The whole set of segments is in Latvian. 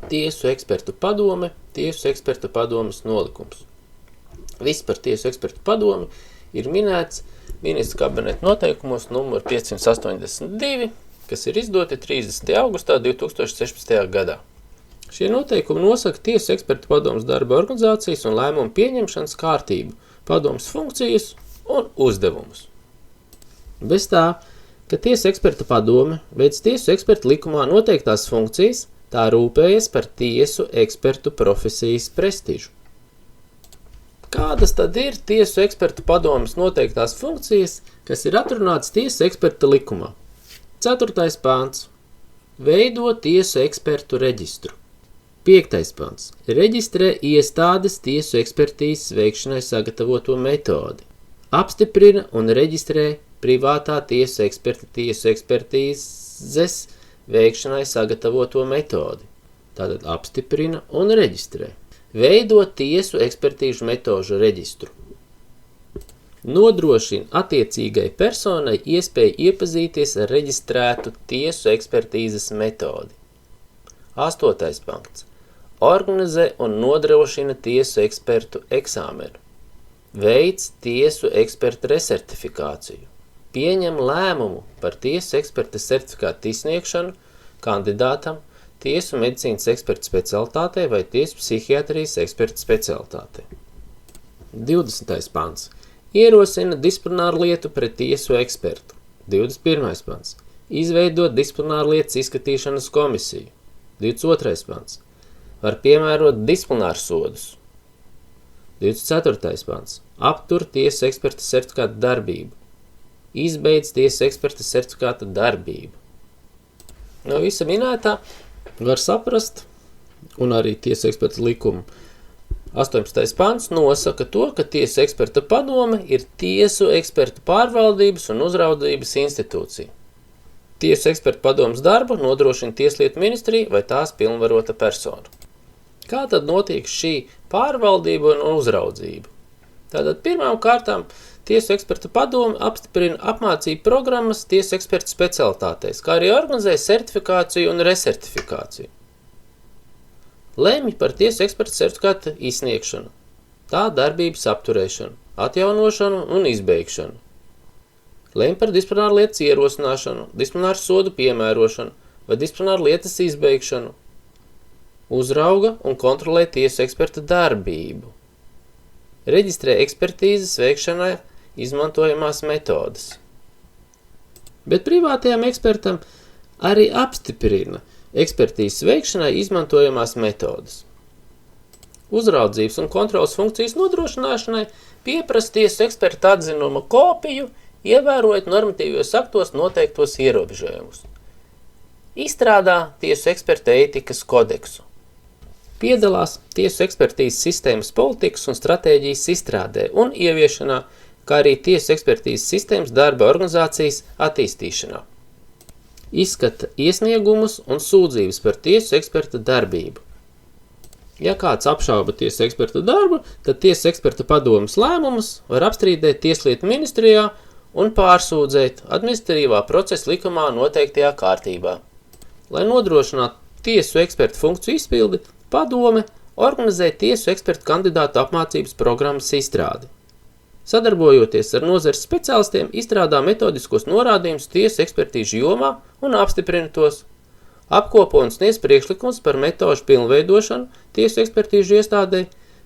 tiesu ekspertu padome, tiesu ekspertu padomes nolikums. Viss par tiesu ekspertu padomi ir minēts ministra kabineta noteikumos numur 582, kas ir izdoti 30. augustā 2016. gadā. Šie noteikumi nosaka tiesu ekspertu padomes darba organizācijas un lēmumu pieņemšanas kārtību, padomes funkcijas un uzdevumus. Bez tā, ka tiesu eksperta padome veic tiesu ekspertu likumā noteiktās funkcijas, tā rūpējas par tiesu ekspertu profesijas prestižu. Kādas tad ir tiesu ekspertu padomes noteiktās funkcijas, kas ir atrunāts tiesu eksperta likumā? 4. pāns. Veido tiesu ekspertu reģistru. 5. pāns. Reģistrē iestādes tiesu ekspertīzes veikšanai sagatavoto metodi. Apstiprina un reģistrē privātā tiesu eksperta tiesu ekspertīzes veikšanai sagatavoto metodi. Tātad apstiprina un reģistrē. Veido tiesu ekspertīžu metožu reģistru. Nodrošina attiecīgai personai iespēju iepazīties ar reģistrētu tiesu ekspertīzes metodi. 8. pants. Organizē un nodrošina tiesu ekspertu eksāmenu. Veic tiesu eksperta resertifikāciju. Pieņem lēmumu par tiesu eksperta certifikātu izsniegšanu kandidātam tiesu medicīnas eksperta specialitātei vai tiesu psihiatrijas eksperta specialitātei. 20. pants. Ierosina disciplināru lietu pret tiesu ekspertu. 21. pants. Izveidot disciplināru lietas izskatīšanas komisiju. 22. pants. Var piemērot disciplināru sodus. 24. pants. Aptur tiesu eksperta certifikāta darbību. Izbeidz tiesu eksperta certifikāta darbību. No visa minētā var saprast, un arī tiesu eksperta likuma 18. pants nosaka to, ka tiesu eksperta padome ir tiesu ekspertu pārvaldības un uzraudzības institūcija. Tiesu eksperta padomes darbu nodrošina Tieslietu ministrija vai tās pilnvarota persona. Kā tad notiek šī pārvaldība un uzraudzība? Tātad pirmām kārtām tiesu eksperta padome apstiprina apmācību programmas tiesu ekspertu specialitātēs, kā arī organizē certifikāciju un resertifikāciju. Lemj par tiesu eksperta certifikāta izsniegšanu, tā darbības apturēšanu, atjaunošanu un izbeigšanu. Lemj par disciplināru lietas ierosināšanu, disciplināru sodu piemērošanu vai disciplināru lietas izbeigšanu. Uzrauga un kontrolē tiesu eksperta darbību. Reģistrē ekspertīzes veikšanai izmantojamās metodas. Bet privātajam ekspertam arī apstiprina ekspertīzes veikšanai izmantojamās metodas. Uzraudzības un kontrolas funkcijas nodrošināšanai pieprasa tiesu eksperta atzinuma kopiju, ievērojot normatīvos aktos noteiktos ierobežojumus. Izstrādā tiesu eksperta ētikas kodeksu. Piedalās tiesu ekspertīzes sistēmas politikas un stratēģijas izstrādē un ieviešanā, kā arī tiesu ekspertīzes sistēmas darba organizācijas attīstīšanā. Izskata iesniegumus un sūdzības par tiesu eksperta darbību. Ja kāds apšauba tiesu eksperta darbu, tad tiesu eksperta padomes lēmumus var apstrīdēt Tieslietu ministrijā un pārsūdzēt administratīvā procesa likumā noteiktajā kārtībā. Lai nodrošinātu tiesu eksperta funkciju izpildi, padome organizē tiesu ekspertu kandidātu apmācības programmas izstrādi. Sadarbojoties ar nozares speciālistiem, izstrādā metodiskos norādījumus tiesu ekspertīžu jomā un apstiprina tos. Apkopo un sniedz priekšlikums par metožu pilnveidošanu tiesu ekspertīžu iestādē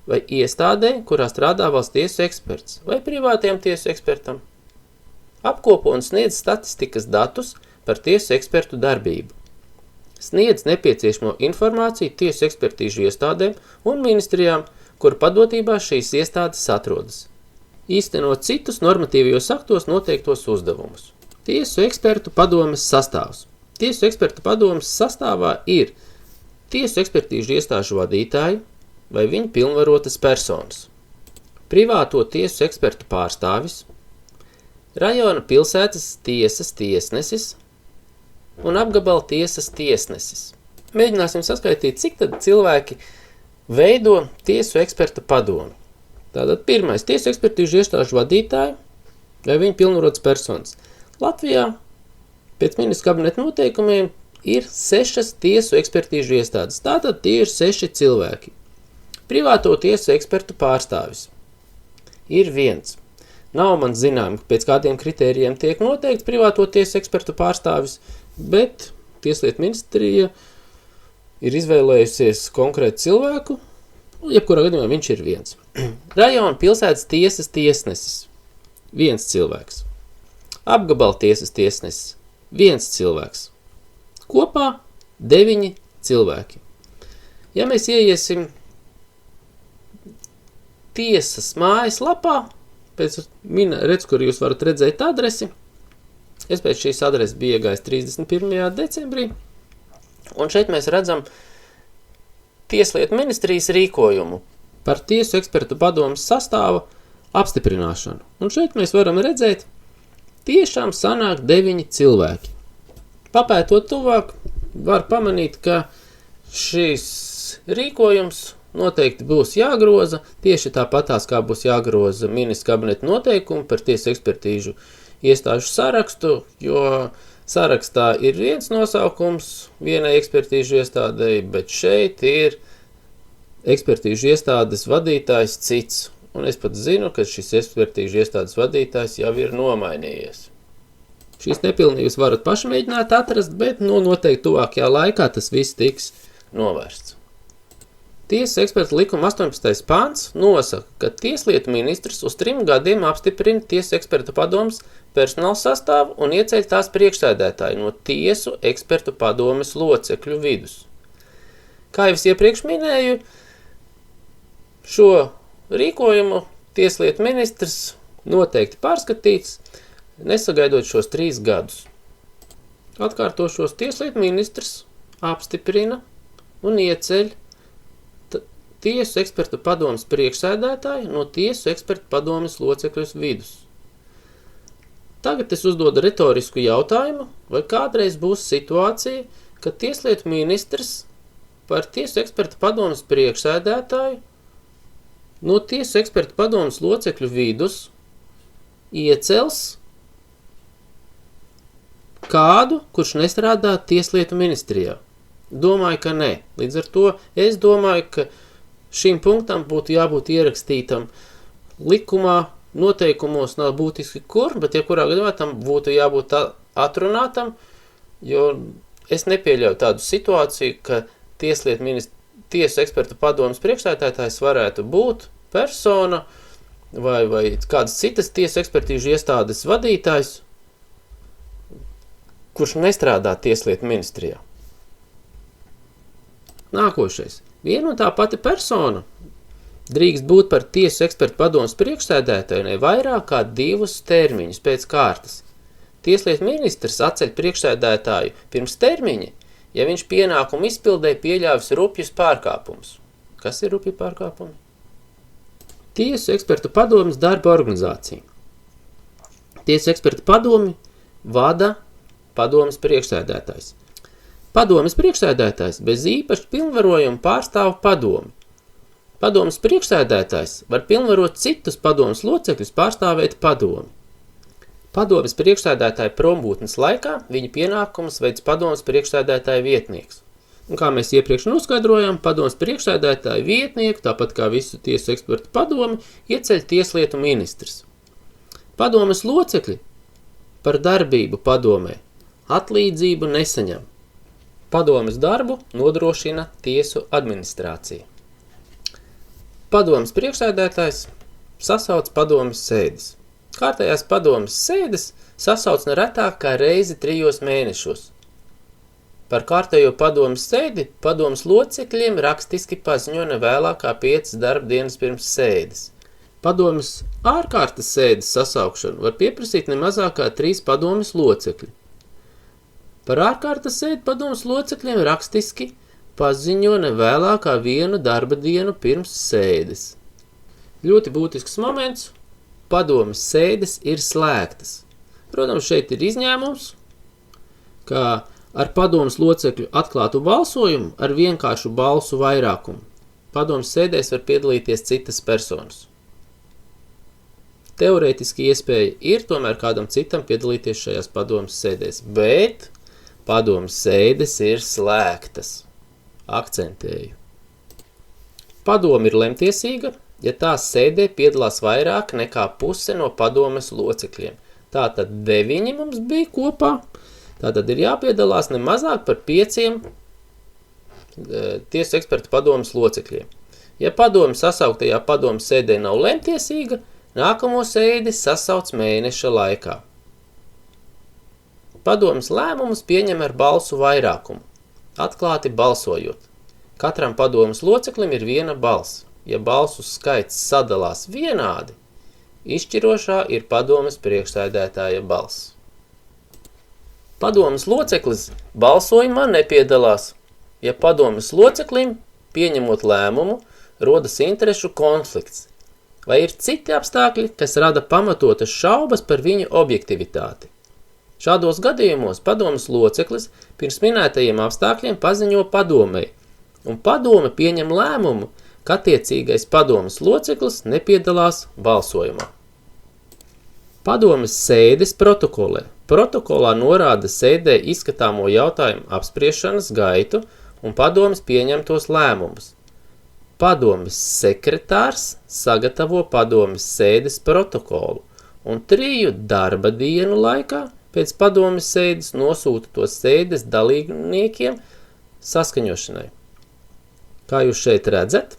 vai iestādē, kurā strādā valsts tiesu eksperts vai privātiem tiesu ekspertam. Apkopo un sniedz statistikas datus par tiesu ekspertu darbību. Sniedz nepieciešamo informāciju tiesu ekspertīžu iestādēm un ministrijām, kur padotībā šīs iestādes atrodas. Īstenot citus normatīvajos aktos noteiktos uzdevumus. Tiesu ekspertu padomes sastāvs. Tiesu ekspertu padomes sastāvā ir tiesu ekspertīžu iestāžu vadītāji vai viņu pilnvarotas personas, privāto tiesu ekspertu pārstāvis, rajona pilsētas tiesas tiesnesis un apgabala tiesas tiesnesis. Mēģināsim saskaitīt, cik tad cilvēki veido tiesu eksperta padomi. Tātad pirmais tiesu ekspertīžu iestāžu vadītāji vai viņa pilnvarotas personas. Latvijā pēc ministra kabineta noteikumiem ir 6 tiesu ekspertīžu iestādes. Tātad tie ir 6 cilvēki. Privāto tiesu ekspertu pārstāvis ir 1. Nav man zinām, pēc kādiem kritērijiem tiek noteikti privāto tiesu ekspertu pārstāvis, bet Tieslietu ministrija ir izvēlējusies konkrētu cilvēku, jebkurā gadījumā viņš ir 1. Rajona pilsētas tiesas tiesnesis, 1 cilvēks. Apgabala tiesas tiesnesis, 1 cilvēks. Kopā 9 cilvēki. Ja mēs ieiesim tiesas mājaslapā, redz, kur jūs varat redzēt adresi, es pēc šīs adreses biju iegājis 31. decembrī, un šeit mēs redzam Tieslietu ministrijas rīkojumu par tiesu ekspertu padomas sastāva apstiprināšanu. Un šeit mēs varam redzēt, tiešām sanāk 9 cilvēki. Papētot tuvāk, var pamanīt, ka šīs rīkojums noteikti būs jāgroza, tieši tāpatās kā būs jāgroza ministra kabineta noteikumi par tiesu ekspertīžu iestāžu sarakstu, jo sarakstā ir viens nosaukums vienai ekspertīžu iestādei, bet šeit ir ekspertīžu iestādes vadītājs cits. Un es pat zinu, ka šis ekspertīžu iestādes vadītājs jau ir nomainījies. Šīs nepilnības varat paši mēģināt atrast, bet noteikti tuvākajā laikā tas viss tiks novērsts. Tiesas eksperta likuma 18. pāns nosaka, ka tieslietu ministrs uz 3 gadiem apstiprina tiesu ekspertu padomes personāla sastāvu un ieceļ tās priekšsēdētāju no tiesu ekspertu padomes locekļu vidus. Kā jau es iepriekš minēju, šo rīkojumu tieslietu ministrs noteikti pārskatīts, nesagaidot šos 3 gadus. Atkārtošos tieslietu ministrs apstiprina un ieceļ tiesu ekspertu padomes priekšsēdētāju no tiesu ekspertu padomes locekļus vidus. Tagad es uzdodu retorisku jautājumu, vai kādreiz būs situācija, ka tieslietu ministrs par tiesu ekspertu padomes priekšsēdētāju no tiesu ekspertu padomes locekļu vidus iecels kādu, kurš nestrādā tieslietu ministrijā. Domāju, ka nē. Līdz ar to es domāju, ka šim punktam būtu jābūt ierakstītam likumā, noteikumos nav būtiski kur, bet jebkurā gadījumā tam būtu jābūt atrunātam, jo es nepieļauju tādu situāciju, ka tiesu ekspertu padomes priekšsēdētājs varētu būt persona vai kādas citas tiesu ekspertīžu iestādes vadītājs, kurš nestrādā tieslietu ministrijā. Nākošais. Viena un tā pati persona drīkst būt par tiesu ekspertu padomes priekšsēdētāju ne vairāk kā 2 termiņus pēc kārtas. Tieslietu ministrs atceļ priekšsēdētāju pirms termiņa, ja viņš pienākumu izpildē pieļāvis rupjus pārkāpumus. Kas ir rupju pārkāpumi? Tiesu ekspertu padomes darba organizācija. Tiesu ekspertu padomi vada padomes priekšsēdētājs. Padomes priekšsēdētājs bez īpaši pilnvarojumu pārstāv padomi. Padomes priekšsēdētājs var pilnvarot citus padomes locekļus pārstāvēt padomi. Padomes priekšsēdētāja prombūtnes laikā viņa pienākumus veids padomes priekšsēdētāja vietnieks. Un kā mēs iepriekš noskaidrojām, padomes priekšsēdētāja vietnieku, tāpat kā visu tiesu ekspertu padomi, ieceļ tieslietu ministrs. Padomes locekļi par darbību padomē atlīdzību nesaņem. Padomes darbu nodrošina tiesu administrācija. Padomes priekšsēdētājs sasauc padomes sēdes. Kārtējās padomes sēdes sasauc ne retāk kā reizi 3 mēnešos. Par kārtējo padomes sēdi padomes locekļiem rakstiski paziņo ne vēlāk kā 5 darba dienas pirms sēdes. Padomes ārkārtas sēdes sasaukšanu var pieprasīt ne mazāk kā 3 padomes locekļi. Par ārkārtas sēdi padomes locekļiem rakstiski paziņo ne vēlāk kā 1 darba dienu pirms sēdes. Ļoti būtisks moments – padomes sēdes ir slēgtas. Protams, šeit ir izņēmums, ka ar padomes locekļu atklātu balsojumu ar vienkāršu balsu vairākumu. Padomes sēdēs var piedalīties citas personas. Teorētiski iespēja ir tomēr kādam citam piedalīties šajās padomes sēdēs, bet Padomes sēdes ir slēgtas. Akcentēju. Padome ir lemtiesīga, ja tās sēdē piedalās vairāk nekā puse no padomes locekļiem. Tātad 9 mums bija kopā. Tātad ir jāpiedalās ne mazāk par 5 tiesu ekspertu padomes locekļiem. Ja padome sasauktajā padomes sēdē nav lemtiesīga, nākamo sēdi sasauc mēneša laikā. Padomes lēmumus pieņem ar balsu vairākumu, atklāti balsojot. Katram padomes loceklim ir 1 balss. Ja balsu skaits sadalās vienādi, izšķirošā ir padomes priekšsēdētāja balss. Padomes loceklis balsojumā nepiedalās, ja padomes loceklim, pieņemot lēmumu, rodas interešu konflikts, vai ir citi apstākļi, kas rada pamatotas šaubas par viņu objektivitāti. Šādos gadījumos padomes loceklis pirms minētajiem apstākļiem paziņo padomei, un padome pieņem lēmumu, ka attiecīgais padomes loceklis nepiedalās balsojumā. Padomes sēdes protokolē. Protokolā norāda sēdē izskatāmo jautājumu apspriešanas gaitu un padomes pieņemtos lēmumus. Padomes sekretārs sagatavo padomes sēdes protokolu un 3 darba dienu laikā pēc padomes sēdes nosūta tos sēdes dalībniekiem saskaņošanai. Kā jūs šeit redzat,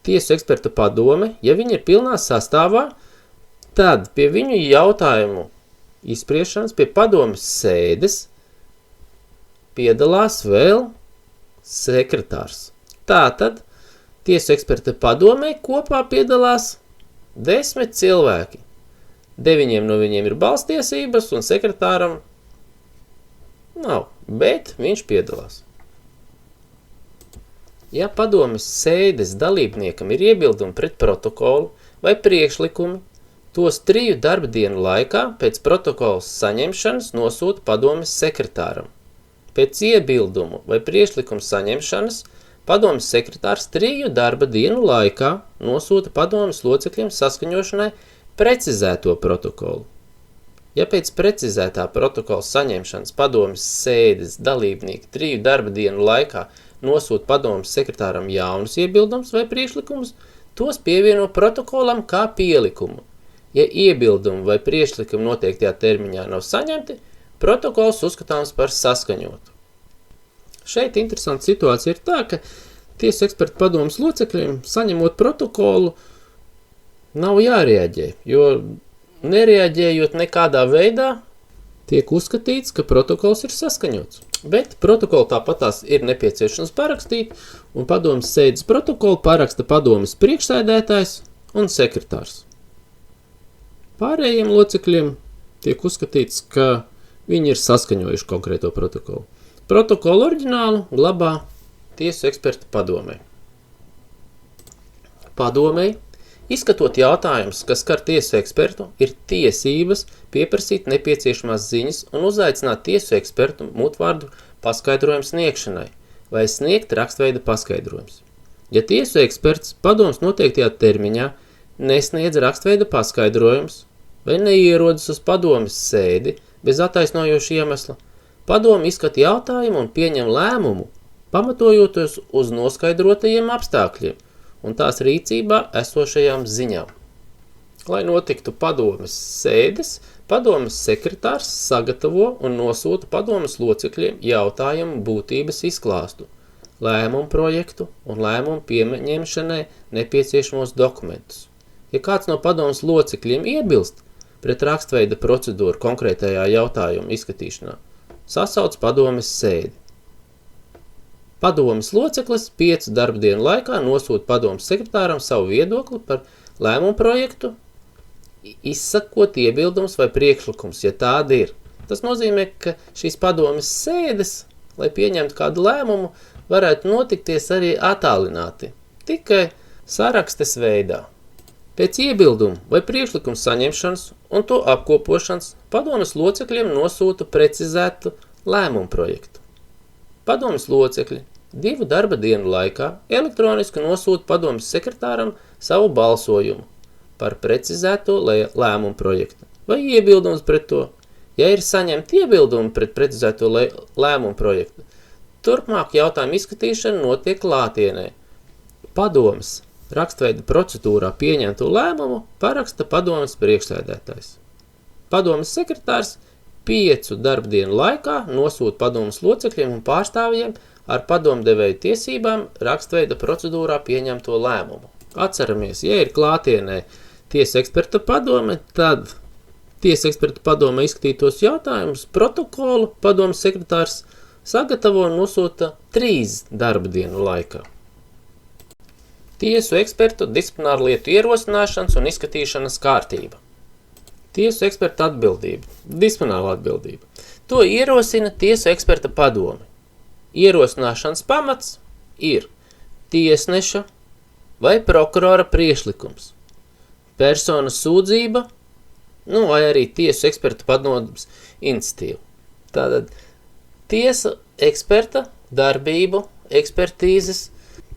tiesu ekspertu padome, ja viņi ir pilnā sastāvā, tad pie viņu jautājumu izspriešanas pie padomes sēdes piedalās vēl sekretārs. Tātad tiesu eksperta padomē kopā piedalās 10 cilvēki. 9 no viņiem ir balstiesības un sekretāram nav, bet viņš piedalās. Ja padomes sēdes dalībniekam ir iebildumi pret protokolu vai priekšlikumi, tos 3 darba dienu laikā pēc protokolas saņemšanas nosūta padomes sekretāram. Pēc iebildumu vai priekšlikumu saņemšanas padomes sekretārs 3 darba dienu laikā nosūta padomes locekļiem saskaņošanai precizēto protokolu. Ja pēc precizētā protokola saņemšanas padomes sēdes dalībnieki 3 darba dienu laikā nosūta padomes sekretāram jaunus iebildumus vai priekšlikumus, tos pievieno protokolam kā pielikumu. Ja iebildumi vai priekšlikumi noteiktajā termiņā nav saņemti, protokols uzskatāms par saskaņotu. Šeit interesanta situācija ir tā, ka tiesu ekspertu padomes locekļiem, saņemot protokolu, nav jārēģē, jo nereaģējot nekādā veidā, tiek uzskatīts, ka protokols ir saskaņots. Bet protokolu tāpatās ir nepieciešams parakstīt, un padomes sēdes protokolu paraksta padomes priekšsēdētājs un sekretārs. Pārējiem locekļiem tiek uzskatīts, ka viņi ir saskaņojuši konkrēto protokolu. Protokolu oriģinālu glabā tiesu ekspertu padomē. Padomei, izskatot jautājumus, kas skar tiesu ekspertu, ir tiesības pieprasīt nepieciešamās ziņas un uzaicināt tiesu ekspertu mutvārdu paskaidrojumu sniegšanai vai sniegt rakstveida paskaidrojums. Ja tiesu eksperts padomes noteiktajā termiņā nesniedz rakstveida paskaidrojums vai neierodas uz padomes sēdi bez attaisnojoša iemesla, padome izskata jautājumu un pieņem lēmumu, pamatojoties uz noskaidrotajiem apstākļiem un tās rīcībā esošajām ziņām. Lai notiktu padomes sēdes, padomes sekretārs sagatavo un nosūta padomes locekļiem jautājumu būtības izklāstu, lēmumu projektu un lēmumu pieņemšanai nepieciešamos dokumentus. Ja kāds no padomes locekļiem iebilst pret rakstveida procedūru konkrētajā jautājuma izskatīšanā, sasauc padomes sēdi. Padomes loceklis 5 darba dienu laikā nosūta padomes sekretāram savu viedokli par lēmumu projektu, izsakot iebildumus vai priekšlikums, ja tādi ir. Tas nozīmē, ka šīs padomes sēdes, lai pieņemtu kādu lēmumu, varētu notikties arī attālināti, tikai sarakstes veidā. Pēc iebildumu vai priekšlikumu saņemšanas un to apkopošanas padomes locekļiem nosūta precizētu lēmumu projektu. Padomes locekļi 2 darba dienu laikā elektroniski nosūta padomes sekretāram savu balsojumu par precizēto lēmumu projektu vai iebildums pret to. Ja ir saņemti iebildumi pret precizēto lēmumu projektu, turpmāk jautājumu izskatīšana notiek klātienē. Padomes rakstveida procedūrā pieņemto lēmumu paraksta padomes priekšsēdētājs. Padomes sekretārs 5 darbdienu laikā nosūta padomes locekļiem un pārstāvjiem ar padomdevēju tiesībām rakstveida procedūrā pieņemto lēmumu. Atceramies, ja ir klātienē tiesa eksperta padome, tad tiesa eksperta padome izskatītos jautājumus, protokolu padomes sekretārs sagatavo un nosūta 3 darba dienu laikā. Tiesu ekspertu disciplināru lietu ierosināšanas un izskatīšanas kārtība. Tiesu eksperta atbildība, disciplināra atbildība. To ierosina tiesu eksperta padome. Ierosināšanas pamats ir tiesneša vai prokurora priekšlikums, personas sūdzība, vai arī tiesu eksperta padomes iniciatīva. Tātad tiesa eksperta darbību, ekspertīzes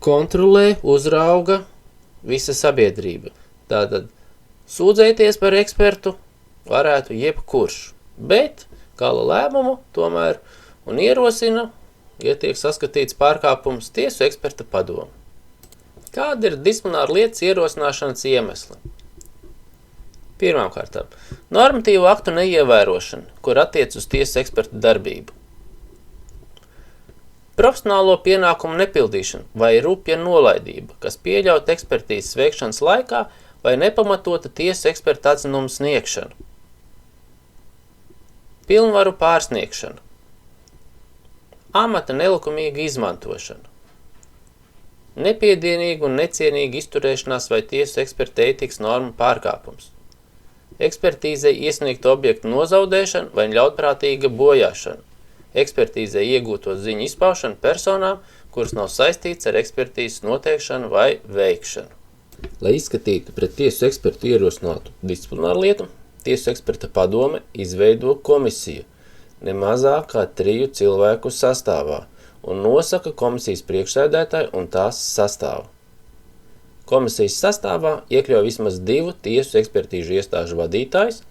kontrolē, uzrauga visa sabiedrība. Tātad sūdzēties par ekspertu varētu jebkurš, bet gala lēmumu tomēr un ierosina, ja tiek saskatīts pārkāpums tiesu eksperta padome. Kāda ir disciplināra lietas ierosināšanas iemesli? Pirmkārt, normatīvu aktu neievērošana, kur attiec uz tiesu eksperta darbību. Profesionālo pienākumu nepildīšana vai rupja nolaidība, kas pieļaut ekspertīzes veikšanas laikā vai nepamatota tiesu eksperta atzinuma sniegšana. Pilnvaru pārsniegšana. Amata nelikumīga izmantošana. Nepiedienīga un necienīga izturēšanās vai tiesu eksperta ētikas norma pārkāpums. Ekspertīzei iesniegtu objektu nozaudēšana vai ļaunprātīga bojāšana. Ekspertīzei iegūto ziņu izpaušana personām, kuras nav saistīts ar ekspertīzes noteikšanu vai veikšanu. Lai izskatītu pret tiesu ekspertu ierosinātu disciplināru lietu, tiesu eksperta padome izveido komisiju ne mazāk kā 3 cilvēku sastāvā un nosaka komisijas priekšsēdētāju un tās sastāvu. Komisijas sastāvā iekļauj vismaz 2 tiesu ekspertīžu iestāžu vadītājus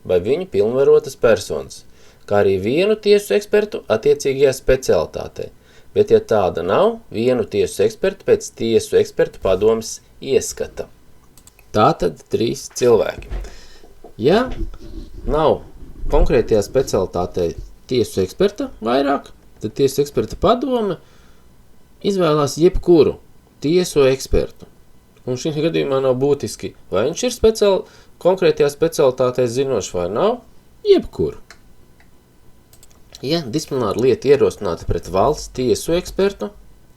vai viņu pilnvarotas personas, kā arī 1 tiesu ekspertu attiecīgajā specialitātē, bet ja tāda nav, 1 tiesu ekspertu pēc tiesu ekspertu padomes ieskata. Tātad 3 cilvēki. Ja nav konkrētajā specialitātē tiesu eksperta vairāk, tad tiesu eksperta padome izvēlās jebkuru tiesu ekspertu. Un šī gadījumā nav būtiski, vai viņš ir konkrētajā specialitātē zinošs vai nav, jebkuru. Ja disciplināra lieta ierosināta pret valsts tiesu ekspertu,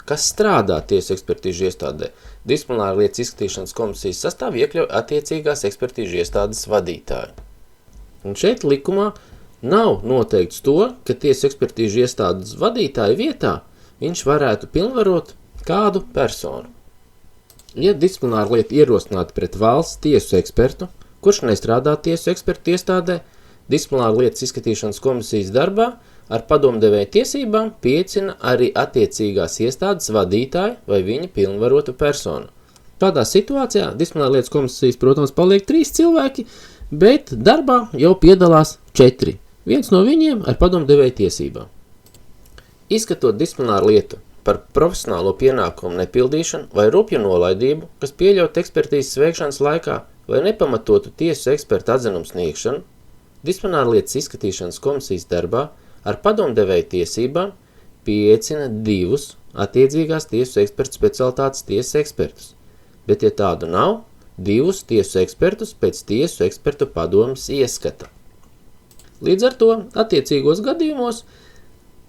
kas strādā tiesu ekspertīžu iestādē, disciplināra lietas izskatīšanas komisijas sastāvā iekļauj attiecīgās ekspertīžu iestādes vadītāju. Un šeit likumā nav noteikts to, ka tiesu ekspertīžu iestādes vadītāja vietā viņš varētu pilnvarot kādu personu. Ja disciplināra lieta ierosināta pret valsts tiesu ekspertu, kurš nestrādā tiesu ekspertu iestādē, disciplināra lietas izskatīšanas komisijas darbā ar padomdevēja tiesībām pieicina arī attiecīgās iestādes vadītāju vai viņa pilnvarotu personu. Tādā situācijā disciplināra lietas komisijas, protams, paliek 3 cilvēki, bet darbā jau piedalās 4. Viens no viņiem ar padomdevēja tiesībām. Izskatot disciplināru lietu par profesionālo pienākumu nepildīšanu vai rupju nolaidību, kas pieļaut ekspertīzes veikšanas laikā vai nepamatotu tiesu ekspertu atzinumu sniegšanu, disciplināra lietas izskatīšanas komisijas darbā ar padomdevēja tiesībām pieicina 2 attiecīgās tiesu ekspertu specialitātes tiesas ekspertus, bet ja tādu nav, 2 tiesu ekspertus pēc tiesu ekspertu padomes ieskata. Līdz ar to attiecīgos gadījumos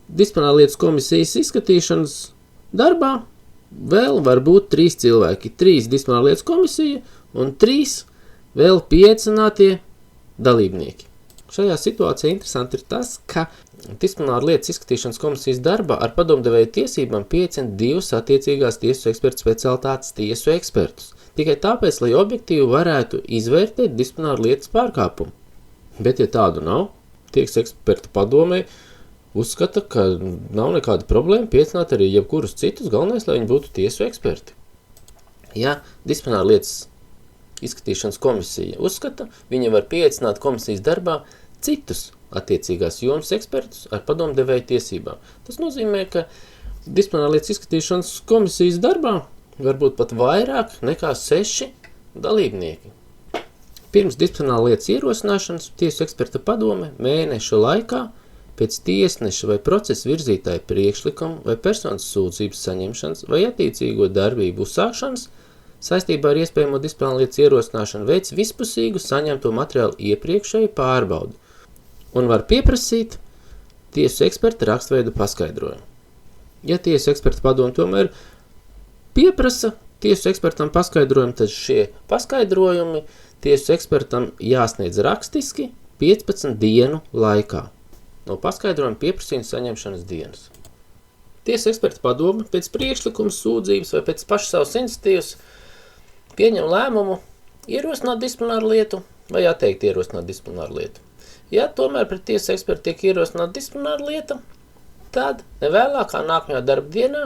disciplināra lietas komisijas izskatīšanas darbā vēl var būt 3 cilvēki, 3 disciplināra lietas komisija un 3 vēl pieaicinātie dalībnieki. Šajā situācijā interesanti ir tas, ka disciplināra lietas izskatīšanas komisijas darbā ar padomdevēja tiesībām pieaicina 2 attiecīgās tiesu ekspertu specialitātes tiesu ekspertus, tikai tāpēc, lai objektīvi varētu izvērtēt disciplināra lietas pārkāpumu. Bet, ja tādu nav, tiesu eksperta padomē uzskata, ka nav nekāda problēma piecināt arī jebkurus citus, galvenais, lai viņi būtu tiesu eksperti. Ja disciplināra lietas izskatīšanas komisija uzskata, viņa var pieaicināt komisijas darbā citus attiecīgās jomas ekspertus ar padomdevēju tiesībām. Tas nozīmē, ka disciplinārās lietas izskatīšanas komisijas darbā var būt pat vairāk nekā 6 dalībnieki. Pirms disciplinārās lietas ierosināšanas tiesu eksperta padome mēneša laikā pēc tiesneša vai procesa virzītāja priekšlikuma vai personas sūdzības saņemšanas vai attiecīgo darbību uzsākšanas saistībā ar iespējamo disciplinārās lietas ierosināšanu veic vispusīgu saņemto materiālu iepriekšēju pārbaudu un var pieprasīt tiesu eksperta rakstveidu paskaidrojumu. Ja tiesu eksperta padome tomēr pieprasa tiesu ekspertam paskaidrojumu, tad šie paskaidrojumi tiesu ekspertam jāsniedz rakstiski 15 dienu laikā no paskaidrojuma pieprasījuma saņemšanas dienas. Tiesu eksperta padome pēc priekšlikuma sūdzības vai pēc pašas savas iniciatīvas pieņem lēmumu ierosināt disciplināru lietu vai atteikt ierosināt disciplināru lietu. Ja tomēr pret tiesu ekspertu tiek ierosināt disciplināru lieta, tad nevēlākā nākamajā darba dienā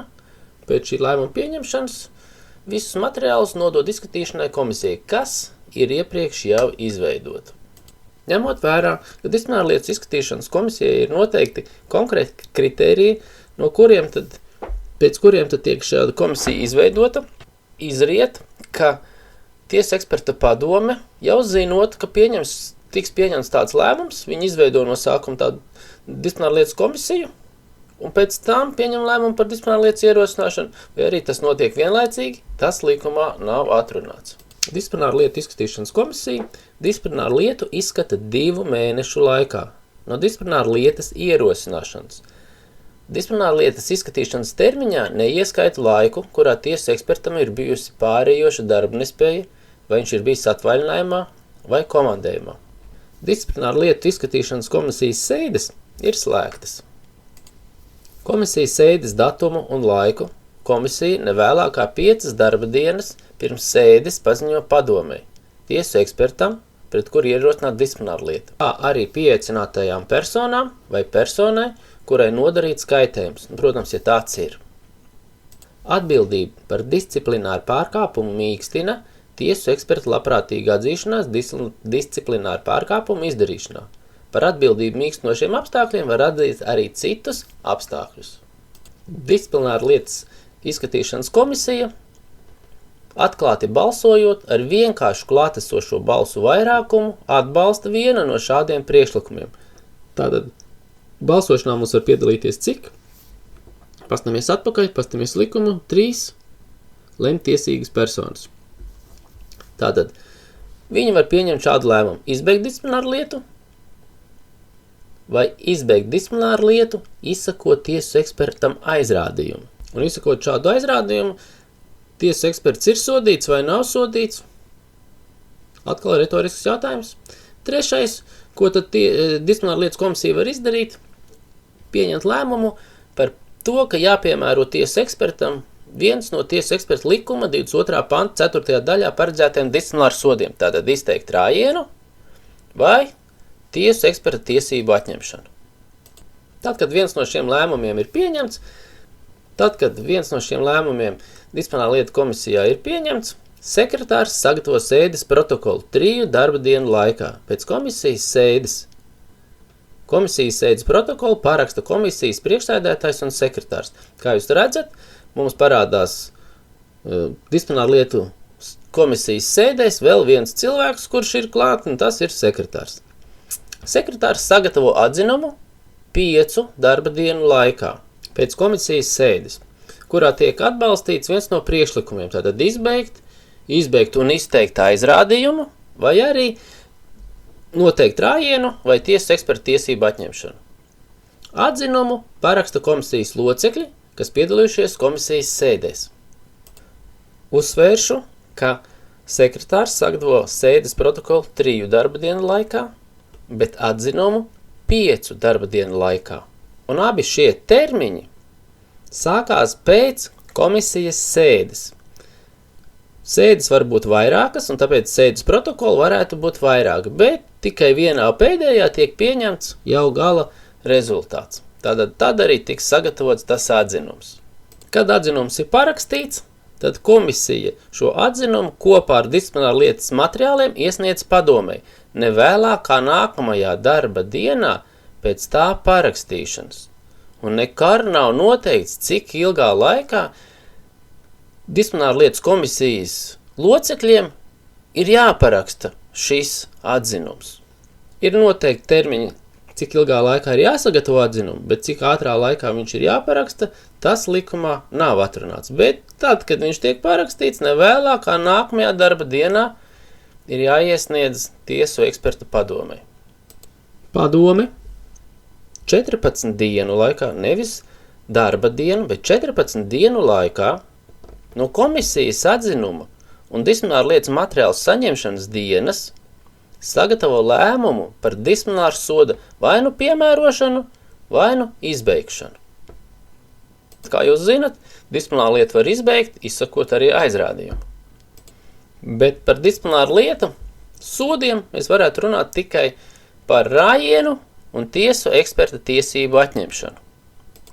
pēc šī lēmuma pieņemšanas visus materiālus nodod izskatīšanai komisijai, kas ir iepriekš jau izveidota. Ņemot vērā, ka disciplināru lietas izskatīšanas komisijai ir noteikti konkrēti kritēriji, pēc kuriem tad tiek šāda komisija izveidota, izriet, ka tiesa eksperta padome jau zinot, ka tiks pieņemts tāds lēmums, viņi izveido no sākuma tādu disciplināru lietas komisiju, un pēc tam pieņem lēmumu par disciplināru lietas ierosināšanu, vai arī tas notiek vienlaicīgi, tas likumā nav atrunāts. Disciplināru lietu izskatīšanas komisija disciplināru lietu izskata 2 mēnešu laikā no disciplināru lietas ierosināšanas. Disciplināru lietas izskatīšanas termiņā neieskaita laiku, kurā tiesas ekspertam ir bijusi pārējoša darba nespēja, vai viņš ir bijis atvaļinājumā vai komandējumā. Disciplināru lietu izskatīšanas komisijas sēdes ir slēgtas. Komisijas sēdes datumu un laiku komisija nevēlākā 5 darba dienas pirms sēdes paziņo padomei, tiesu ekspertam, pret kuru ierosināt disciplināru lietu, kā arī pieaicinātajām personām vai personai, kurai nodarīts kaitējums, protams, ja tāds ir. Atbildība par disciplināru pārkāpumu mīkstina tiesu eksperta labprātīga atzīšanās disciplināru pārkāpumu izdarīšanā. Par atbildību mīkstinošiem apstākļiem var atzīt arī citus apstākļus. Disciplināru lietas izskatīšanas komisija atklāti balsojot ar vienkāršu klātesošo balsu vairākumu atbalsta vienu no šādiem priekšlikumiem. Tātad balsošanā mums var piedalīties cik? Pastamies atpakaļ, pastamies likumu, 3 lemtiesīgas personas. Tātad viņi var pieņemt šādu lēmumu, izbeigt disciplināru lietu vai izbeigt disciplināru lietu, izsakot tiesu ekspertam aizrādījumu. Un izsakot šādu aizrādījumu, tiesu eksperts ir sodīts vai nav sodīts? Atkal retorisks jautājums. Trešais, ko tad disciplināru lietas komisija var izdarīt? Pieņemt lēmumu par to, ka jāpiemēro tiesu ekspertam viens no tiesu eksperta likuma 22. panta 4. daļā paredzētiem disciplināru sodiem. Tātad izteikt rājienu vai tiesu eksperta tiesību atņemšanu. Tad, kad viens no šiem lēmumiem ir pieņemts, disciplinārā lietu komisijā ir pieņemts, sekretārs sagatavo sēdes protokolu 3 darba dienu laikā. Pēc komisijas sēdes protokolu paraksta komisijas priekšsēdētājs un sekretārs. Kā jūs redzat, mums parādās disciplinārā lietu komisijas sēdēs vēl viens cilvēks, kurš ir klāt, un tas ir sekretārs. Sekretārs sagatavo atzinumu 5 darba dienu laikā pēc komisijas sēdes, kurā tiek atbalstīts viens no priekšlikumiem, tātad izbeigt un izteikt aizrādījumu, vai arī noteikt rājienu vai tiesas eksperta tiesību atņemšanu. Atzinumu paraksta komisijas locekļi, kas piedalījušies komisijas sēdēs. Uzsvēršu, ka sekretārs sagatavo sēdes protokolu 3 darba dienu laikā, bet atzinumu 5 darba dienu laikā. Un abi šie termiņi sākās pēc komisijas sēdes. Sēdes var būt vairākas, un tāpēc sēdes protokolu varētu būt vairāk, bet tikai vienā pēdējā tiek pieņemts jau gala rezultāts. Tad arī tiks sagatavots tas atzinums. Kad atzinums ir parakstīts, tad komisija šo atzinumu kopā ar disciplināru lietas materiāliem iesniedz padomei, nevēlāk kā nākamajā darba dienā pēc tā parakstīšanas. Un nekar nav noteikts, cik ilgā laikā disciplināru lietas komisijas locekļiem ir jāparaksta šis atzinums. Ir noteikti termiņi, cik ilgā laikā ir jāsagatavo atzinumu, bet cik ātrā laikā viņš ir jāparaksta, tas likumā nav atrunāts. Bet tad, kad viņš tiek parakstīts, nevēlākā nākamajā darba dienā ir jāiesniedz tiesu eksperta padomei. Padome 14 dienu laikā, nevis darba dienu, bet 14 dienu laikā no komisijas atzinuma un disciplināru lietas materiālu saņemšanas dienas sagatavo lēmumu par disciplināru soda vai nu piemērošanu, vai nu izbeigšanu. Kā jūs zinat, disciplināru lietu var izbeigt, izsakot arī aizrādījumu. Bet par disciplināru lietu sodiem mēs varētu runāt tikai par rājienu un tiesu eksperta tiesību atņemšanu,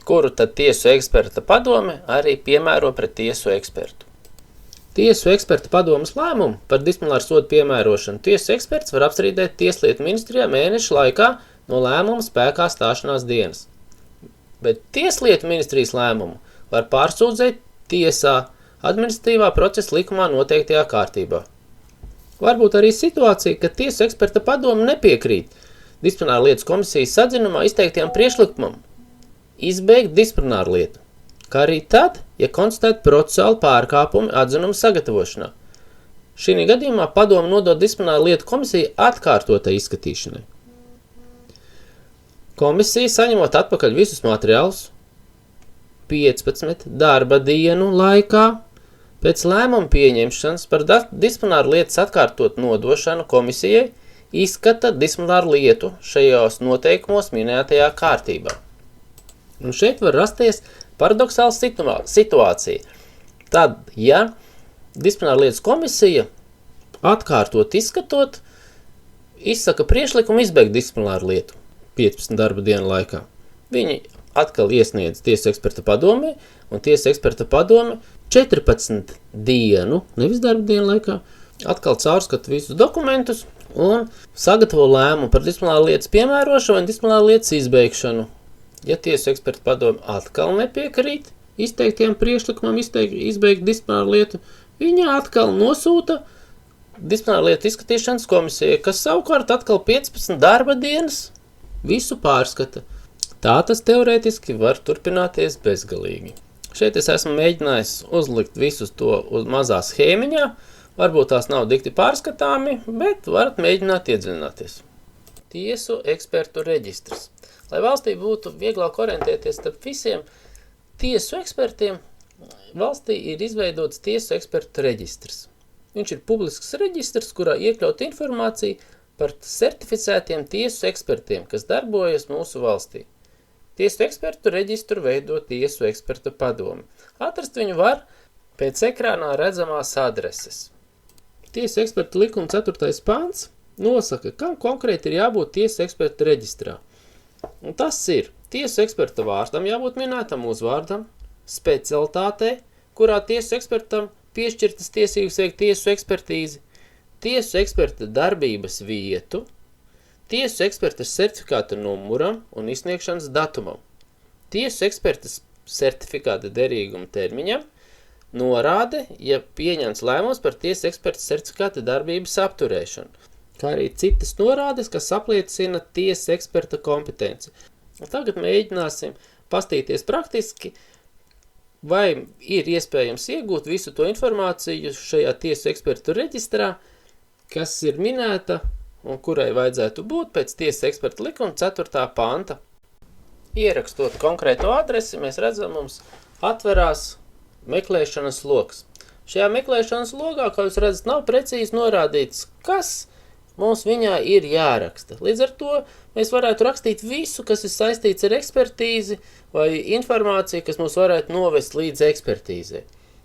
kuru tad tiesu eksperta padome arī piemēro pret tiesu ekspertu. Tiesu eksperta padomes lēmumu par disciplināru sodu piemērošanu tiesu eksperts var apstrīdēt Tieslietu ministrijā mēneša laikā no lēmuma spēkā stāšanās dienas. Bet Tieslietu ministrijas lēmumu var pārsūdzēt tiesā administratīvā procesa likumā noteiktajā kārtībā. Varbūt arī situācija, ka tiesu eksperta padome nepiekrīt disciplināru lietas komisijas atzinumā izteiktajam priekšlikumam izbeigt disciplināru lietu, kā arī tad, ja konstatēt procesāli pārkāpumi atzinuma sagatavošanā. Šī gadījumā padome nodod disciplināru lietu komisiju atkārtotai izskatīšanai. Komisija, saņemot atpakaļ visus materiālus 15 darba dienu laikā pēc lēmuma pieņemšanas par disciplināru lietas atkārtot nodošanu komisijai, izskata disciplināru lietu šajos noteikumos minētajā kārtībā. Un šeit var rasties paradoxāla situācija. Tad, ja disciplināru lietas komisija atkārtot izskatot, izsaka priekšlikumu izbeigt disciplināru lietu 15 darba dienu laikā. Viņi atkal iesniedz tiesu eksperta padomē, un tiesu eksperta padome 14 dienu, nevis darba dienu laikā, atkal caurskata visus dokumentus un sagatavo lēmumu par disciplināru lietas piemērošanu un disciplināru lietas izbeigšanu. Ja tiesu eksperta padome atkal nepiekrīt izteiktiem priekšlikumam izbeigt disciplināru lietu, viņa atkal nosūta disciplināru lietu izskatīšanas komisijai, kas savukārt atkal 15 darba dienas visu pārskata. Tā tas teorētiski var turpināties bezgalīgi. Šeit es esmu mēģinājis uzlikt visus to uz mazā schēmiņā. Varbūt tās nav dikti pārskatāmi, bet varat mēģināt iedziļināties. Tiesu ekspertu reģistrs. Lai valstī būtu vieglāk orientēties starp visiem tiesu ekspertiem, valstī ir izveidots tiesu ekspertu reģistrs. Viņš ir publisks reģistrs, kurā iekļaut informāciju par certificētiem tiesu ekspertiem, kas darbojas mūsu valstī. Tiesu ekspertu reģistru veido tiesu ekspertu padomi. Atrast viņu var pēc ekrānā redzamās adreses. Tiesu ekspertu likuma 4. pāns nosaka, kam konkrēti ir jābūt tiesu ekspertu reģistrā. Un tas ir tiesu eksperta vārdam jābūt minētam uzvārdam, specialitātē, kurā tiesu ekspertam piešķirtas tiesības veikt tiesu ekspertīzi, tiesu eksperta darbības vietu, tiesu eksperta certifikāta numuram un izsniegšanas datumam, tiesu eksperta certifikāta derīguma termiņam, norāde, ja pieņemts lēmums par tiesu eksperta certifikāta darbības apturēšanu, kā arī citas norādes, kas apliecina tiesu eksperta kompetenci. Tagad mēģināsim pastīties praktiski, vai ir iespējams iegūt visu to informāciju šajā tiesu ekspertu reģistrā, kas ir minēta un kurai vajadzētu būt pēc tiesu eksperta likuma 4. panta. Ierakstot konkrēto adresi, mēs redzam, mums atverās meklēšanas loks. Šajā meklēšanas logā, kā jūs redzat, nav precīzi norādīts, kas mums viņā ir jāraksta. Līdz ar to mēs varētu rakstīt visu, kas ir saistīts ar ekspertīzi vai informāciju, kas mums varētu novest līdz ekspertīzē.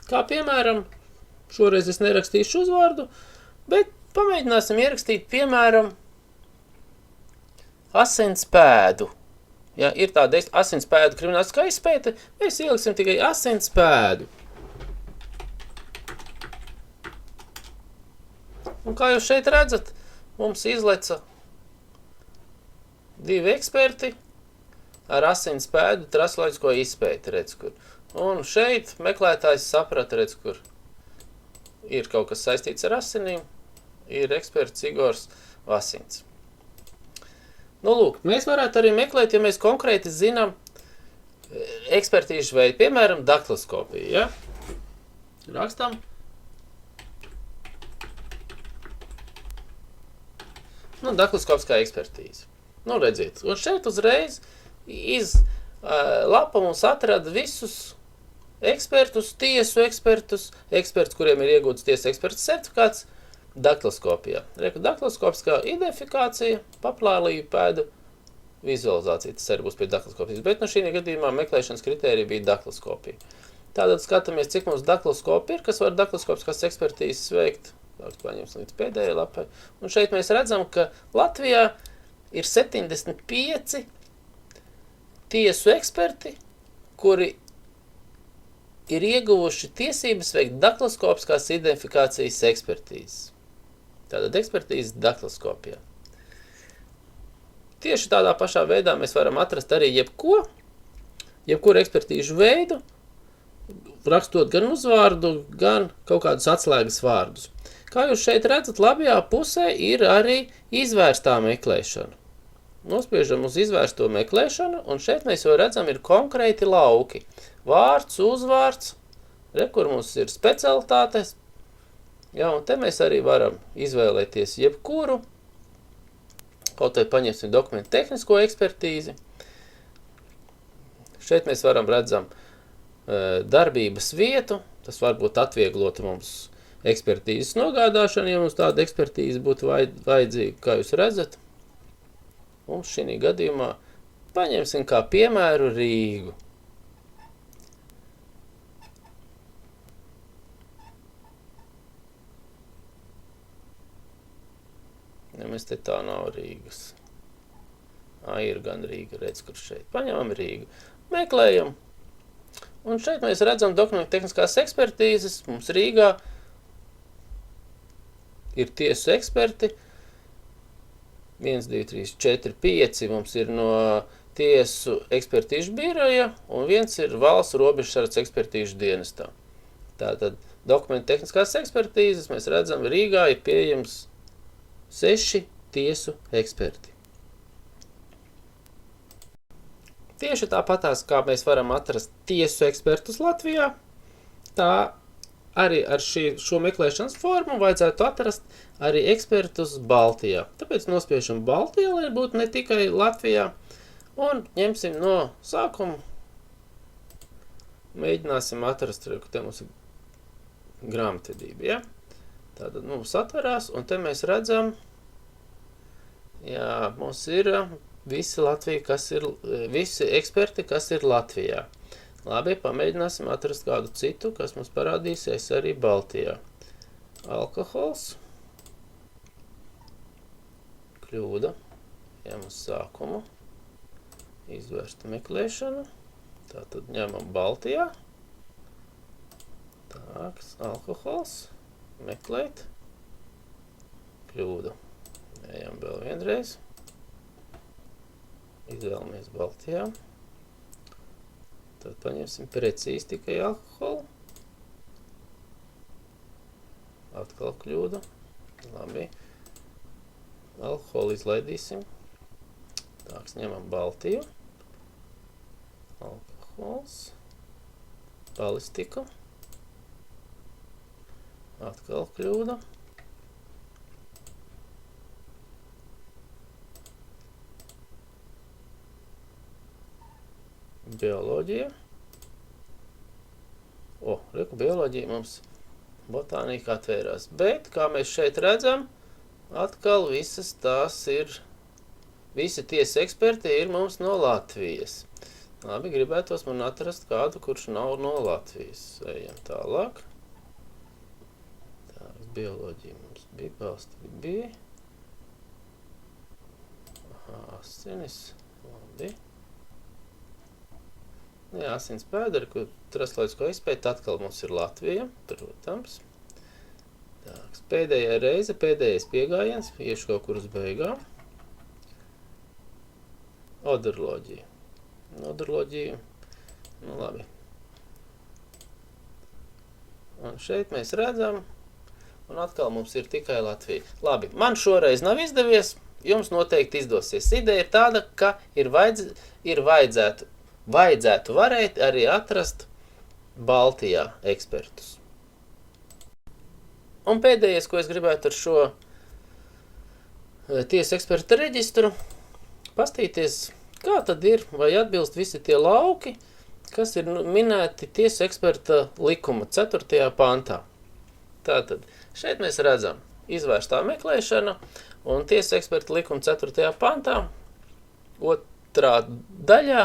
Kā piemēram, šoreiz es nerakstīšu uzvārdu, bet pamēģināsim ierakstīt, piemēram, asinspēdu. Ja ir tāda asinspēdu krimināliskā izpēte, mēs ieliksim tikai asinspēdu. Un kā jūs šeit redzat, mums izleca 2 eksperti ar asins pēdu trasloģisko izpēti, redz, kur. Un šeit meklētājs saprata, redz, kur ir kaut kas saistīts ar asinīm, ir eksperts Igors Vasins. Nu, lūk, mēs varētu arī meklēt, ja mēs konkrēti zinām ekspertīžu veidu, piemēram, daktiloskopiju, ja? Rakstam. Nu, daktiloskopiskā ekspertīze. Nu, redziet, un šeit uzreiz lapa mums atrada visus ekspertus, tiesu ekspertus, kuriem ir iegūts tiesas eksperta certifikāts daktiloskopijā. Reku, daktiloskopiskā identifikācija, paplālīju pēdu vizualizācija, tas arī būs pie daktiloskopijas, bet no šī gadījumā meklēšanas kritērija bija daktiloskopija. Tātad skatāmies, cik mums daktiloskopi ir, kas var daktiloskopiskās ekspertīzes veikt. Paņemsim līdz pēdējai lapai. Un šeit mēs redzam, ka Latvijā ir 75 tiesu eksperti, kuri ir ieguvuši tiesības veikt daktiloskopiskās identifikācijas ekspertīzes. Tātad ekspertīzes daktiloskopijā. Tieši tādā pašā veidā mēs varam atrast arī jebkuru ekspertīžu veidu, rakstot gan uzvārdu, gan kaut kādus atslēgas vārdus. Kā jūs šeit redzat, labajā pusē ir arī izvērstā meklēšana. Nospiežam uz izvērsto meklēšanu, un šeit mēs jau redzam, ir konkrēti lauki. Vārds, uzvārds, kur mums ir specialitātes. Ja, un te mēs arī varam izvēlēties jebkuru. Kaut vai paņemsim dokumentu tehnisko ekspertīzi. Šeit mēs redzam darbības vietu. Tas varbūt atvieglot mums ekspertīzes nogādāšanu, ja mums tāda ekspertīze būtu vajadzīga, kā jūs redzat. Un šī gadījumā paņemsim kā piemēru Rīgu. Ja mēs te tā nav Rīgas. Ir gan Rīga, redz, kur šeit. Paņemam Rīgu. Meklējam. Un šeit mēs redzam dokumentu tehniskās ekspertīzes. Mums Rīgā ir tiesu eksperti. 1, 2, 3, 4, 5 mums ir no tiesu ekspertīžu biroja, un 1 ir valsts robežsardze ekspertīžu dienestā. Tātad dokumentu tehniskās ekspertīzes mēs redzam, Rīgā ir pieejams 6 tiesu eksperti. Tieši tāpatās, kā mēs varam atrast tiesu ekspertus Latvijā, tā arī ar šo meklēšanas formu vajadzētu atrast arī ekspertus Baltijā. Tāpēc nospiežam Baltijā, lai būtu ne tikai Latvijā, un ņemsim no sākuma. Mēģināsim atrast, ka te mums ir grāmatvedība, ja? Tātad mums atverās, un te mēs redzam, jā, mums ir visi eksperti, kas ir Latvijā. Labi, pamēģināsim atrast kādu citu, kas mums parādīsies arī Baltijā. Alkohols. Kļūda. Ejam uz sākumu. Izvērsta meklēšanu. Tātad ņemam Baltijā. Tāks, alkohols. Meklēt. Kļūda. Ejam vēl vienreiz. Izvēlamies Baltijā. Tad paņemsim precīzi tikai alkoholu. Atkal kļūda. Labi. Alkoholu izlaidīsim. Tāks, ņemam Baltiju. Alkohols. Balistiku. Atkal kļūda. Bioloģija. Reku bioloģija mums botānika atvērās. Bet, kā mēs šeit redzam, atkal visas tās ir, visi tiesa eksperti ir mums no Latvijas. Labi, gribētos man atrast kādu, kurš nav no Latvijas. Ejam tālāk. Tā, bioloģija mums bija, balsti bija. Asinis. Labi. Jā, asins pēderi, kur trasloģisko izpēti atkal mums ir Latvija, protams. Tāks, pēdējā reize, pēdējais piegājiens, iešu kaut kur uz beigām. Oduroloģija. Oduroloģija, nu labi. Un šeit mēs redzam, un atkal mums ir tikai Latvija. Labi, man šoreiz nav izdevies, jums noteikti izdosies. Ideja ir tāda, ka vajadzētu varēt arī atrast Baltijā ekspertus. Un pēdējais, ko es gribētu ar šo tiesu eksperta reģistru, pastīties, kā tad ir, vai atbilst visi tie lauki, kas ir minēti tiesu eksperta likuma 4. pantā. Tātad, šeit mēs redzam izvērstā meklēšana un tiesu eksperta likuma 4. pantā, 2. daļā,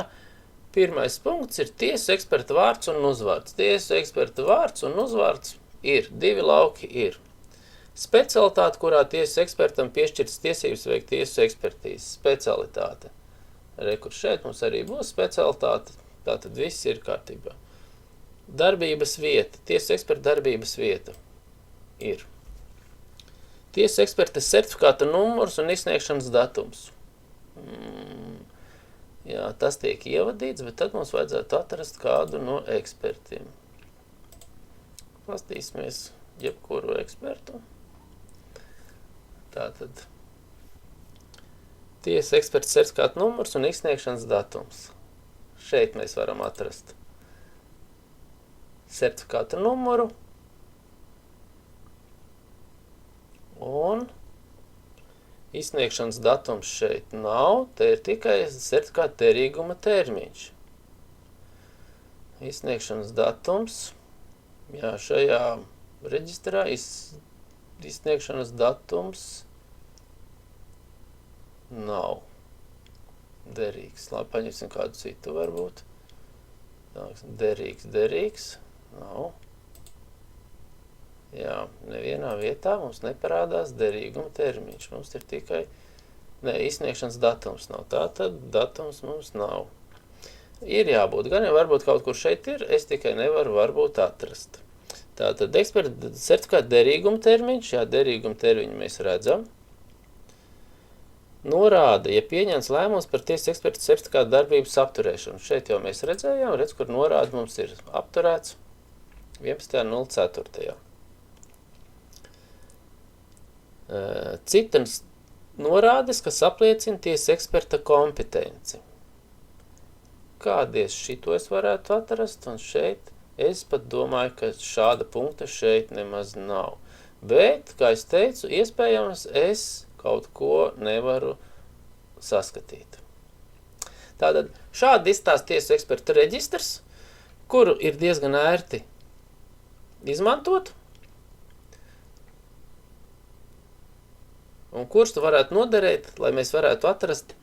1. punkts ir tiesu eksperta vārds un uzvārds. Tiesu eksperta vārds un uzvārds ir, 2 lauki ir. Specialitāte, kurā tiesas ekspertam piešķirtas tiesības veikt tiesu ekspertīzes. Specialitāte. Kur šeit mums arī būs specialitāte, tātad viss ir kārtībā. Darbības vieta. Tiesas eksperta darbības vieta ir. Tiesas eksperta certifikāta numurs un izsniegšanas datums. Jā, tas tiek ievadīts, bet tad mums vajadzētu atrast kādu no ekspertiem. Pastīsimies jebkuru ekspertu. Tātad tiesas eksperta certifikāta numurs un izsniegšanas datums. Šeit mēs varam atrast certifikāta numuru un izsniegšanas datums šeit nav, te ir tikai certifikāta derīguma termiņš. Izsniegšanas datums, jā, šajā reģistrā izsniegšanas datums nav derīgs. Labi, paņemsim kādu citu varbūt. Derīgs, nav. Jā, nevienā vietā mums neparādās derīguma termiņš. Mums ir tikai, izsniegšanas datums nav. Tātad datums mums nav. Ir jābūt, gan jau varbūt kaut kur šeit ir, es tikai nevaru varbūt atrast. Tātad eksperta certifikāta derīguma termiņš, jā, derīguma termiņu mēs redzam. Norāda, ja pieņems lēmums par tiesas eksperta certifikāta darbības apturēšanu. Šeit jau mēs redzējām, kur norāda mums ir apturēts 11.04. Citas norādes, kas apliecina tiesas eksperta kompetenci. Kādies šito es varētu atrast, un šeit es pat domāju, ka šāda punkta šeit nemaz nav. Bet, kā es teicu, iespējams, es kaut ko nevaru saskatīt. Tātad šādi izstāsta tiesu eksperta reģistrs, kuru ir diezgan ērti izmantot, un kurš tu varētu noderēt, lai mēs varētu atrast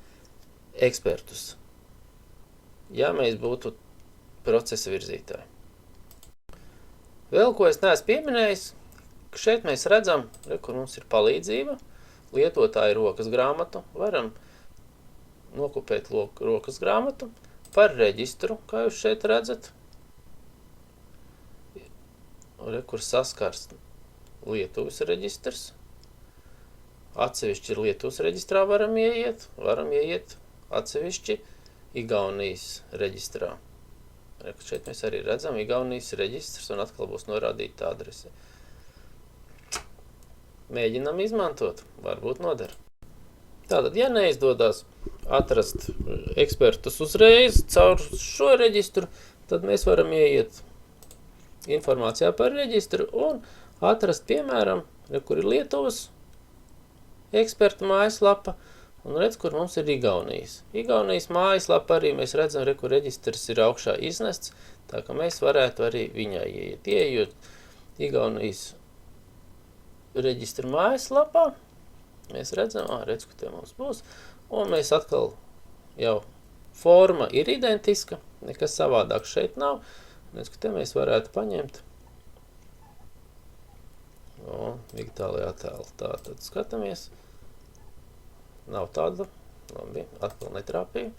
ekspertus, ja mēs būtu procesa virzītāji. Vēl, ko es neesmu pieminējis, ka šeit mēs redzam, kur mums ir palīdzība, lietotāja rokas grāmatu, varam nokopēt rokas grāmatu par reģistru, kā jūs šeit redzat. Kur saskars Lietuvas reģistrs. Atsevišķi Lietuvas reģistrā varam ieiet atsevišķi Igaunijas reģistrā. Šeit mēs arī redzam Igaunijas reģistrs un atkal būs norādīta adrese. Mēģinam izmantot, varbūt noder. Tātad, ja neizdodas atrast ekspertus uzreiz caur šo reģistru, tad mēs varam ieiet informācijā par reģistru un atrast, piemēram, kur ir Lietuvas eksperta mājaslapa, un redz, kur mums ir Igaunijas. Igaunijas mājaslapa arī mēs redzam, kur reģistrs ir augšā iznests, tā ka mēs varētu arī viņā ieiet. Iejot Igaunijas reģistra mājaslapā, mēs redzam, redz, ka te mums būs, un mēs atkal jau forma ir identiska, nekas savādāk šeit nav, redz, ka te mēs varētu paņemt digitālajā attēlu. Tātad skatāmies, nav tāda, labi, atkal netrāpīju,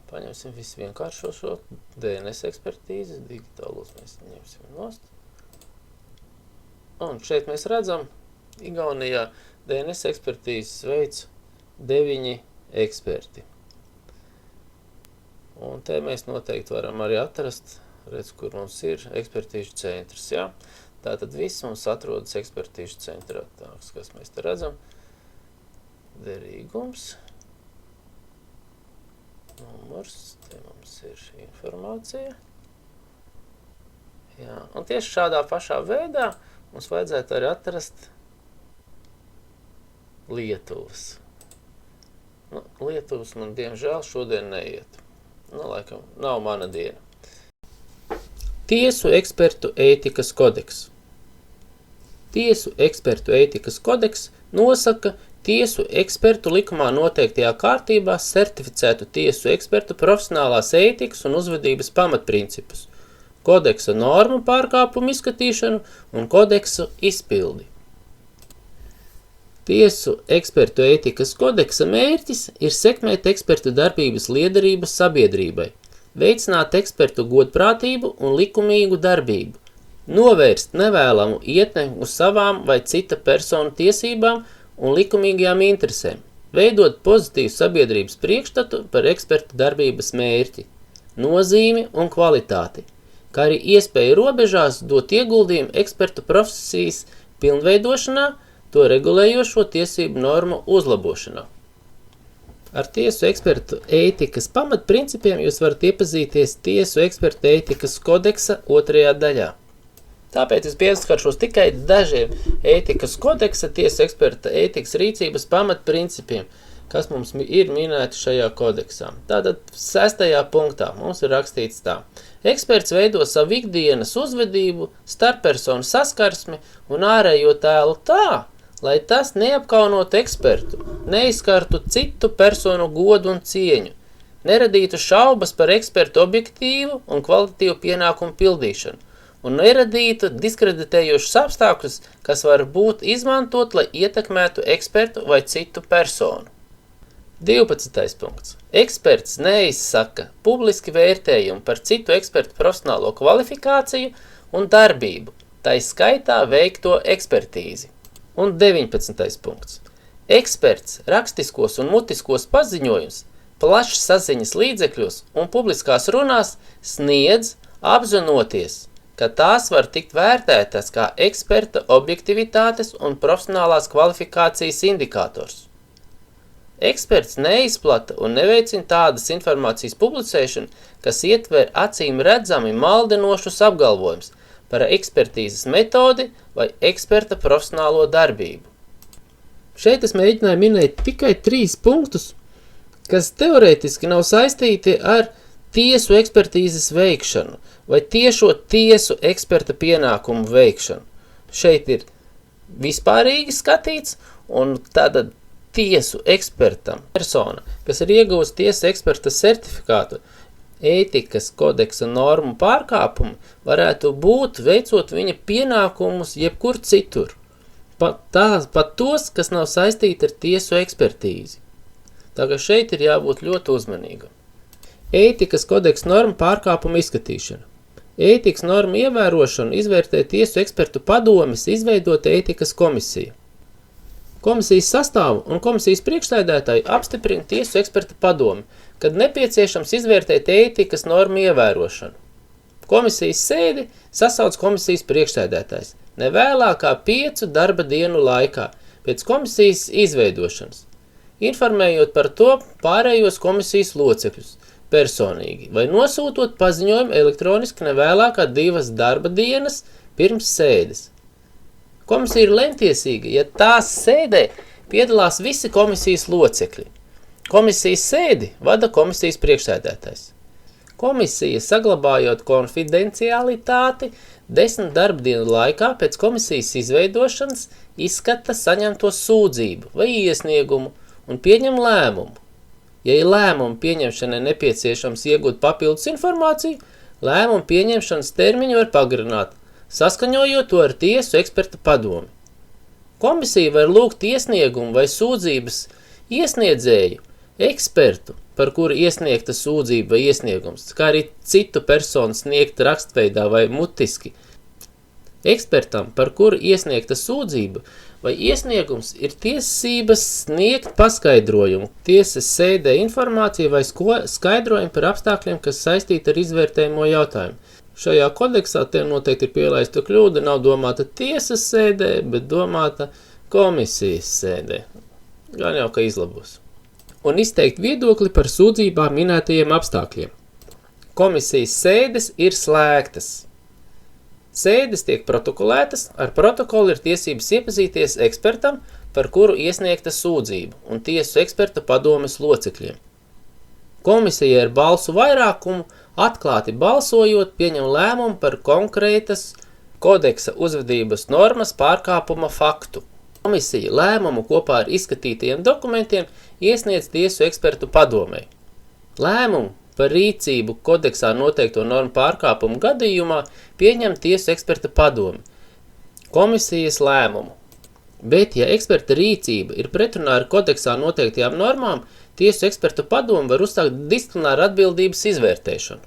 paņemsim visu vienkāršošo DNS ekspertīzi, digitālos mēs ņemsim nost, un šeit mēs redzam, Igaunijā DNS ekspertīzes veids 9 eksperti. Un te mēs noteikti varam arī atrast, redz, kur mums ir ekspertīžu centrs, jā. Tātad viss mums atrodas ekspertīžu centrā. Tāks, kas mēs te redzam. Derīgums. Numurs. Te mums ir informācija. Jā. Un tieši šādā pašā veidā mums vajadzētu arī atrast Lietuvas. Nu, Lietuvas man, diemžēl, šodien neiet. Nu, laikam, nav mana diena. Tiesu ekspertu ētikas kodeks. Tiesu ekspertu ētikas kodeks nosaka tiesu ekspertu likumā noteiktajā kārtībā certificētu tiesu ekspertu profesionālās ētikas un uzvedības pamatprincipus, kodeksa normu pārkāpumu izskatīšanu un kodeksu izpildi. Tiesu ekspertu ētikas kodeksa mērķis ir sekmēt ekspertu darbības liederības sabiedrībai, veicināt ekspertu godprātību un likumīgu darbību, novērst nevēlamu ietekmi uz savām vai cita personu tiesībām un likumīgajām interesēm, veidot pozitīvu sabiedrības priekšstatu par ekspertu darbības mērķi, nozīmi un kvalitāti, kā arī iespēju robežās dot ieguldījumu ekspertu profesijas pilnveidošanā, to regulējošo tiesību normu uzlabošanā. Ar tiesu ekspertu ētikas pamatprincipiem jūs varat iepazīties tiesu ekspertu ētikas kodeksa 2. daļā. Tāpēc es pieskaršos tikai dažiem ētikas kodeksa tiesu eksperta ētikas rīcības pamatprincipiem, kas mums ir minēti šajā kodeksā. Tātad 6. punktā mums ir rakstīts tā. Eksperts veido savu ikdienas uzvedību, starppersonu saskarsmi un ārējo tēlu tā, lai tas neapkaunot ekspertu, neizskartu citu personu godu un cieņu, neradītu šaubas par ekspertu objektīvu un kvalitatīvu pienākumu pildīšanu, un neradītu diskreditējošus apstākļus, kas var būt izmantot, lai ietekmētu ekspertu vai citu personu. 12. punkts. Eksperts neizsaka publiski vērtējumu par citu ekspertu profesionālo kvalifikāciju un darbību, tai skaitā veikto ekspertīzi. Un 19. punkts. Eksperts rakstiskos un mutiskos paziņojums, plašs saziņas līdzekļos un publiskās runās sniedz apzinoties, ka tās var tikt vērtētas kā eksperta objektivitātes un profesionālās kvalifikācijas indikators. Eksperts neizplata un neveicina tādas informācijas publicēšanu, kas ietver acīm redzami maldinošus apgalvojumus par ekspertīzes metodi vai eksperta profesionālo darbību. Šeit es mēģināju minēt tikai 3 punktus, kas teorētiski nav saistīti ar tiesu ekspertīzes veikšanu vai tiešo tiesu eksperta pienākumu veikšanu. Šeit ir vispārīgi skatīts un tātad tiesu ekspertam persona, kas ir ieguvusi tiesu eksperta certifikātu, ētikas kodeksa normu pārkāpumu varētu būt veicot viņa pienākumus jebkur citur, pat tos, kas nav saistīti ar tiesu ekspertīzi. Tagad šeit ir jābūt ļoti uzmanīgam. Ētikas kodeksa normu pārkāpumu izskatīšana. Ētikas normu ievērošanu izvērtē tiesu ekspertu padomes izveidota ētikas komisija. Komisijas sastāvu un komisijas priekšsēdētāju apstiprina tiesu eksperta padomi, kad nepieciešams izvērtēt ētikas normu ievērošanu. Komisijas sēdi sasauc komisijas priekšsēdētājs, nevēlāk kā 5 darba dienu laikā, pēc komisijas izveidošanas, informējot par to pārējos komisijas locekļus personīgi vai nosūtot paziņojumu elektroniski nevēlāk kā 2 darba dienas pirms sēdes. Komisija ir lemtiesīga, ja tās sēdē piedalās visi komisijas locekļi. Komisijas sēdi vada komisijas priekšsēdētājs. Komisija, saglabājot konfidencialitāti, 10 darbdienu laikā pēc komisijas izveidošanas izskata saņemto sūdzību vai iesniegumu un pieņem lēmumu. Ja ir lēmumu pieņemšanai nepieciešams iegūt papildus informāciju, lēmumu pieņemšanas termiņu var pagarināt, saskaņojot to ar tiesu eksperta padomi. Komisija var lūgt iesniegumu vai sūdzības iesniedzēju, ekspertu, par kuru iesniegta sūdzība vai iesniegums, kā arī citu personu sniegt rakstveidā vai mutiski, Ekspertam, par kuru iesniegta sūdzība vai iesniegums, ir tiesības sniegt paskaidrojumu, tiesas sēdē informāciju vai skaidrojumu par apstākļiem, kas saistīti ar izvērtējumu jautājumu. Šajā kodeksā te noteikti ir pielaista kļūda, nav domāta tiesas sēdē, bet domāta komisijas sēdē. Gan jau, ka izlabos. Un izteikt viedokli par sūdzībā minētajiem apstākļiem. Komisijas sēdes ir slēgtas. Sēdes tiek protokolētas, ar protokolu ir tiesības iepazīties ekspertam, par kuru iesniegta sūdzība, un tiesu eksperta padomes locekļiem. Komisija ar balsu vairākumu atklāti balsojot pieņem lēmumu par konkrētas kodeksa uzvedības normas pārkāpuma faktu. Komisija lēmumu kopā ar izskatītajiem dokumentiem iesniedz tiesu ekspertu padomei. Lēmumu par rīcību kodeksā noteikto normu pārkāpumu gadījumā pieņem tiesu eksperta padomi, komisijas lēmumu. Bet, ja eksperta rīcība ir pretrunā ar kodeksā noteiktajām normām, tiesu eksperta padomi var uzsākt disciplināru atbildības izvērtēšanu.